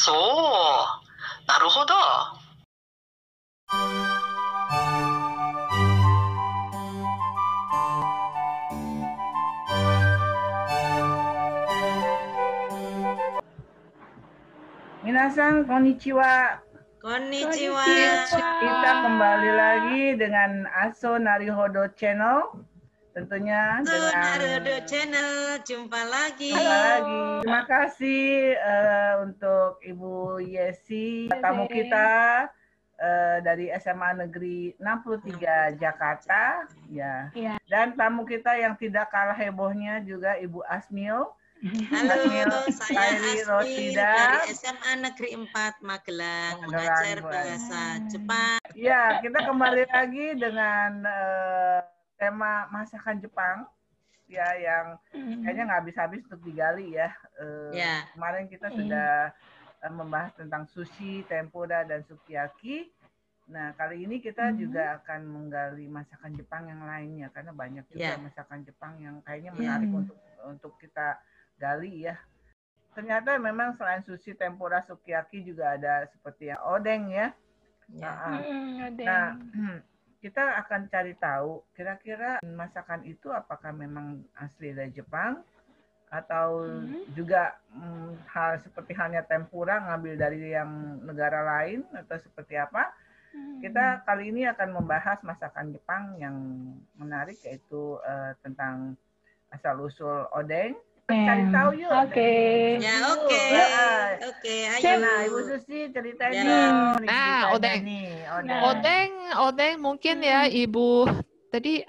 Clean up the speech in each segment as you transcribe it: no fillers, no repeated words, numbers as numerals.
そう。なるほど。Minasan, konnichiwa. Konnichiwa. Kita kembali lagi dengan Aso Narihodo Channel. Tentunya dengan Narihodo Channel, jumpa lagi. Terima kasih untuk Ibu Yesi, tamu kita dari SMA Negeri 63 Jakarta, ya. Dan tamu kita yang tidak kalah hebohnya juga Ibu Asmil. Halo, saya Asmi Asmi dari SMA Negeri 4 Magelang, mengajar bahasa Jepang. Ya, kita kembali lagi dengan tema masakan Jepang, ya, yang kayaknya nggak habis-habis untuk digali ya. Kemarin kita sudah membahas tentang sushi, tempura, dan sukiyaki. Nah, kali ini kita juga akan menggali masakan Jepang yang lainnya, karena banyak juga masakan Jepang yang kayaknya menarik untuk kita gali ya. Ternyata memang selain sushi, tempura, sukiyaki juga ada seperti yang odeng ya. Nah, kita akan cari tahu kira-kira masakan itu apakah memang asli dari Jepang atau juga hal seperti halnya tempura ngambil dari yang negara lain atau seperti apa. Kita kali ini akan membahas masakan Jepang yang menarik, yaitu tentang asal-usul odeng. Cari tahu yuk. Oke. Ayo. Nah, Ibu Susi ceritain dong. Nah, odeng mungkin ya Ibu. Tadi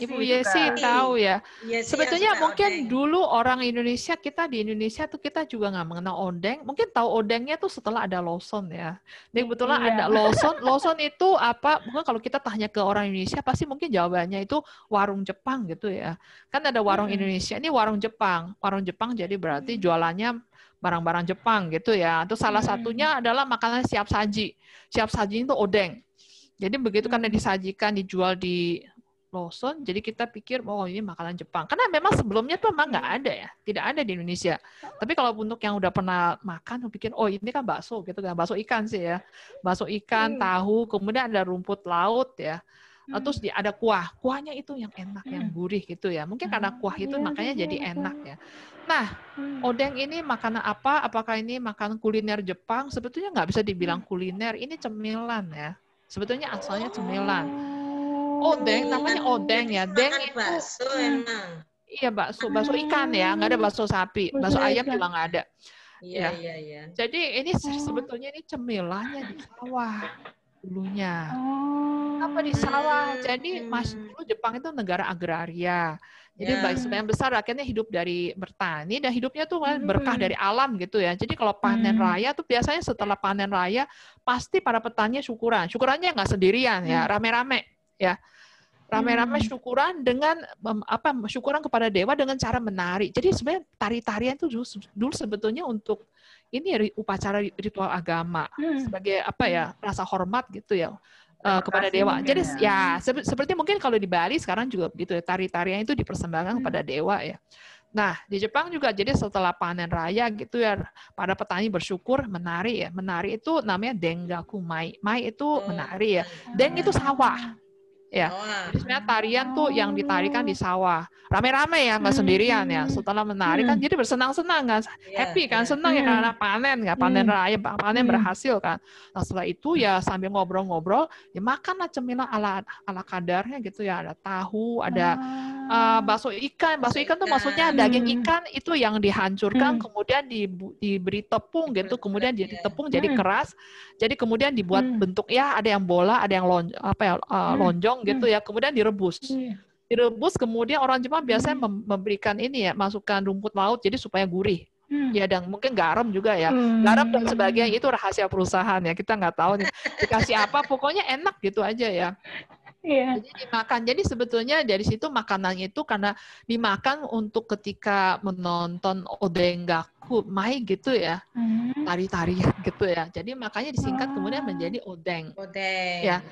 Ibu Yesi tahu ya. Sebetulnya mungkin dulu orang Indonesia, kita di Indonesia tuh kita juga nggak mengenal odeng. Mungkin tahu odengnya tuh setelah ada Lawson ya. Jadi kebetulan ada Lawson. Lawson itu apa? Mungkin kalau kita tanya ke orang Indonesia pasti mungkin jawabannya itu warung Jepang gitu ya. Kan ada warung Indonesia, ini warung Jepang. Warung Jepang jadi berarti jualannya barang-barang Jepang gitu ya. Itu salah satunya adalah makanan siap saji. Siap saji itu odeng. Jadi begitu karena disajikan dijual di Lawson, jadi kita pikir, oh ini makanan Jepang. Karena memang sebelumnya tuh memang nggak ada ya, tidak ada di Indonesia. Tapi kalau untuk yang udah pernah makan, pikir, oh ini kan bakso gitu kan, bakso ikan sih ya, bakso ikan, tahu, kemudian ada rumput laut ya, terus ada kuahnya itu yang enak, yang gurih gitu ya. Mungkin karena kuah itu makanya jadi enak ya. Nah, odeng ini makanan apa? Apakah ini makanan kuliner Jepang? Sebetulnya nggak bisa dibilang kuliner, ini cemilan ya. Sebetulnya asalnya cemilan. Odeng, namanya odeng ya. Deng itu bakso emang. Iya, bakso ikan ya, nggak ada bakso sapi, bakso ayam juga nggak ada. Iya. Jadi ini sebetulnya ini cemilannya di sawah dulunya. Apa di sawah? Jadi dulu Jepang itu negara agraria. Jadi sebagian besar rakyatnya hidup dari bertani dan hidupnya tuh berkah dari alam gitu ya. Jadi kalau panen raya tuh biasanya setelah panen raya pasti para petani syukuran. Syukurannya nggak sendirian ya, rame-rame ya. Rame-rame syukuran dengan syukuran kepada dewa dengan cara menari. Jadi sebenarnya tari-tarian itu dulu sebetulnya untuk ini upacara ritual agama sebagai rasa hormat gitu ya kepada dewa. Jadi ya seperti mungkin kalau di Bali sekarang juga begitu ya, tari-tarian itu dipersembahkan kepada dewa ya. Nah, di Jepang juga jadi setelah panen raya gitu ya, para petani bersyukur menari ya. Menari itu namanya dengaku mai. Mai itu menari ya. Deng itu sawah. Ya, jadi sebenarnya tarian tuh yang ditarikan di sawah, rame-rame ya, nggak sendirian ya. Setelah menari kan, jadi bersenang-senang kan, happy kan, senang ya karena panen raya, panen berhasil kan. Nah setelah itu ya sambil ngobrol-ngobrol, ya makanlah cemilan ala kadarnya gitu ya. Ada tahu, ada bakso ikan. Bakso ikan tuh maksudnya daging ikan itu yang dihancurkan, kemudian diberi tepung gitu, kemudian jadi tepung jadi keras, jadi kemudian dibuat bentuk ya ada yang bola, ada yang lonjong gitu ya, kemudian direbus. Kemudian orang Jepang biasanya memberikan ini ya, masukkan rumput laut jadi supaya gurih. Ya, dan mungkin garam juga ya. Garam dan sebagainya itu rahasia perusahaan ya, kita nggak tahu nih dikasih apa, pokoknya enak gitu aja ya. Jadi dimakan. Jadi sebetulnya dari situ makanannya itu karena dimakan untuk ketika menonton odengaku mai gitu ya, tari-tarian gitu ya. Jadi makanya disingkat kemudian menjadi odeng. Ya.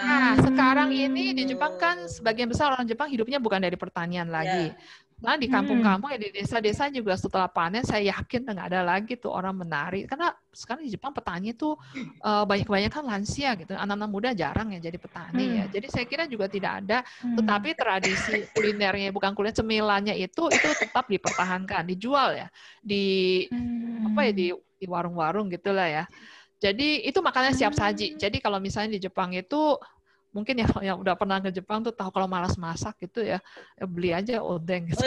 Nah sekarang ini di Jepang kan sebagian besar orang Jepang hidupnya bukan dari pertanian lagi. Nah di kampung-kampung, di desa-desa juga setelah panen saya yakin nggak ada lagi tuh orang menari karena sekarang di Jepang petani itu banyak-banyakan lansia gitu, anak-anak muda jarang ya jadi petani ya. Jadi saya kira juga tidak ada, tetapi tradisi kulinernya bukan kuliner cemilannya itu tetap dipertahankan, dijual ya di di warung-warung gitulah ya. Jadi itu makannya siap saji. Jadi kalau misalnya di Jepang itu mungkin yang udah pernah ke Jepang tuh tahu kalau malas masak gitu ya beli aja odeng gitu.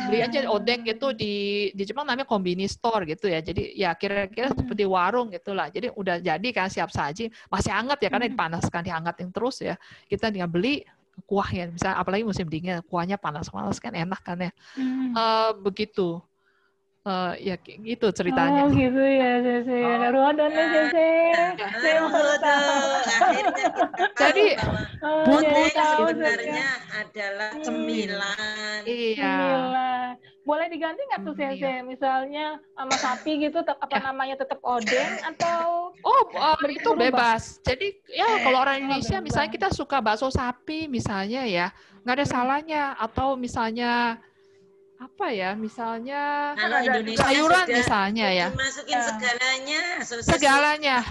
Beli aja odeng gitu di Jepang namanya konbini store gitu ya. Jadi ya kira-kira seperti warung gitulah. Jadi udah jadi kan siap saji, masih hangat ya karena dipanaskan, dihangatin terus ya. Kita tinggal beli kuahnya, misalnya apalagi musim dingin kuahnya panas-panas kan enak kan ya. Begitu. Ya gitu ceritanya. Oh gitu ya, Sese. Naruhodo nih, Sese. Saya mau tahu. Jadi odeng tahu sebenarnya adalah cemilan. Iya. Cemilan. Boleh diganti nggak tuh, Sese? Misalnya sama sapi gitu, apa namanya tetap odeng atau? Itu bebas. Jadi ya kalau orang Indonesia misalnya kita suka bakso sapi misalnya ya, nggak ada salahnya. Atau misalnya apa ya, misalnya sayuran misalnya ya. Masukin segalanya.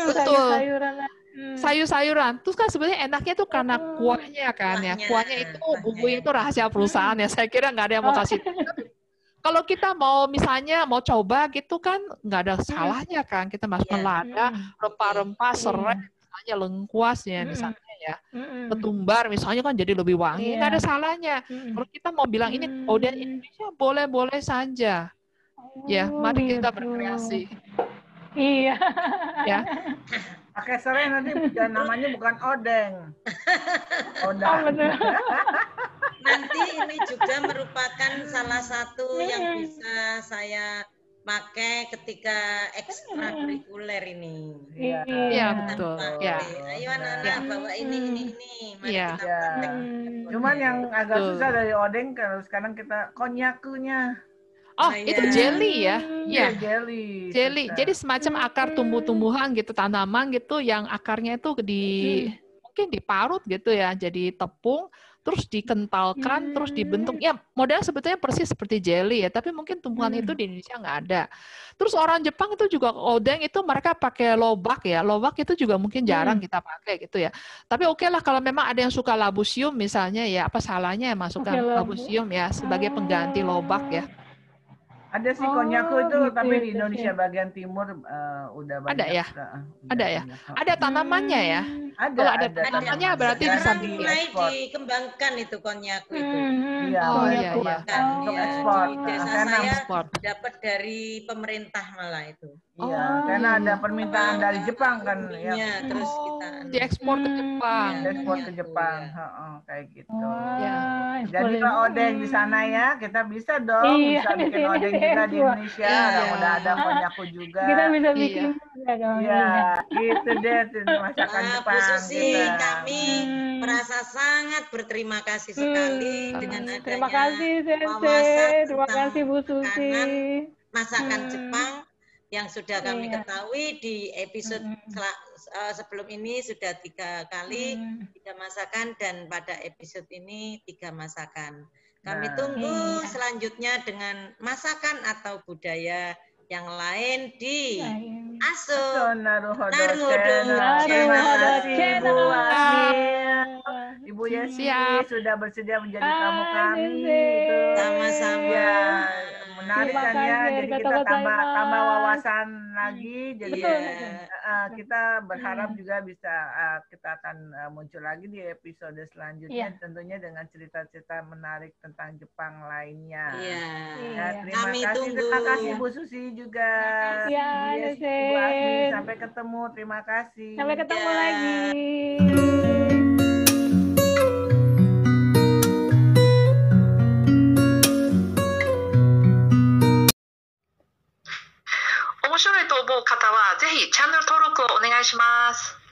Betul. Sayur-sayuran. Terus kan sebenarnya enaknya tuh karena kuahnya kan ya. Kuahnya itu bumbunya itu rahasia perusahaan ya. Saya kira nggak ada yang mau kasih. Kalau kita mau misalnya mau coba gitu kan nggak ada salahnya kan. Kita masukkan lada, rempah-rempah, serai, misalnya lengkuas ya misalnya ya. Ketumbar misalnya kan jadi lebih wangi, nggak ada salahnya. Kalau kita mau bilang ini odeng Indonesia boleh-boleh saja. Ya, mari kita berkreasi. Iya. Ya. Pakai serai nanti namanya bukan odeng. Nanti ini juga merupakan salah satu yang bisa saya pakai ketika ekstrakurikuler ini. Iya betul. Ya. Ayo anak-anak bawa ini. Mari kita praktek. Cuman yang agak susah dari odeng kalau sekarang kita konyakunya. Itu jelly ya. Iya. Jelly. Jadi semacam akar tumbuh-tumbuhan gitu, tanaman gitu yang akarnya itu mungkin diparut gitu ya, jadi tepung, terus dikentalkan, terus dibentuk. Ya, modelnya sebetulnya persis seperti jelly ya, tapi mungkin tumbuhan itu di Indonesia nggak ada. Terus orang Jepang itu juga odeng itu mereka pakai lobak ya. Lobak itu juga mungkin jarang kita pakai gitu ya. Tapi oke lah kalau memang ada yang suka labusium misalnya ya, apa salahnya ya masukkan labusium ya sebagai pengganti lobak ya. Ada sih konyaku itu, tapi di Indonesia bagian timur udah banyak. Ada ya? Ada ya? Ada tanamannya ya? Kalau ada tanamannya berarti bisa mulai dikembangkan itu konyaku itu. Iya. Untuk ekspor. Di desa saya dapat dari pemerintah malah itu. Iya, karena ada permintaan dari Jepang kan. Ya, terus kita diekspor ke Jepang. Diekspor ke Jepang, kayak gitu. Jadi kalau odeng di sana ya, kita bisa dong bisa bikin odeng juga di Indonesia. Udah ada konyaku juga. Kita bisa bikin. Iya, gitu deh masakan Jepang. Bu Susi, kami merasa sangat berterima kasih sekali dengan adanya terima kasih Sensei, terima kasih Bu Susi. Masakan Jepang yang sudah kami ketahui di episode sebelum ini sudah 3 kali 3 masakan dan pada episode ini 3 masakan. Kami tunggu selanjutnya dengan masakan atau budaya yang lain di Aso Naruhodo Channel. Ibu Yesi sudah bersedia menjadi tamu kami. Sama-sama. Menarik kan ya, jadi kita tambah wawasan lagi. Jadi kita berharap juga bisa kita akan muncul lagi di episode selanjutnya, tentunya dengan cerita-cerita menarik tentang Jepang lainnya. Terima kasih Bu Susi juga. Ibu Asmi, sampai ketemu. Terima kasih. Sampai ketemu lagi. 面白いと思う方はぜひチャンネル登録をお願いします。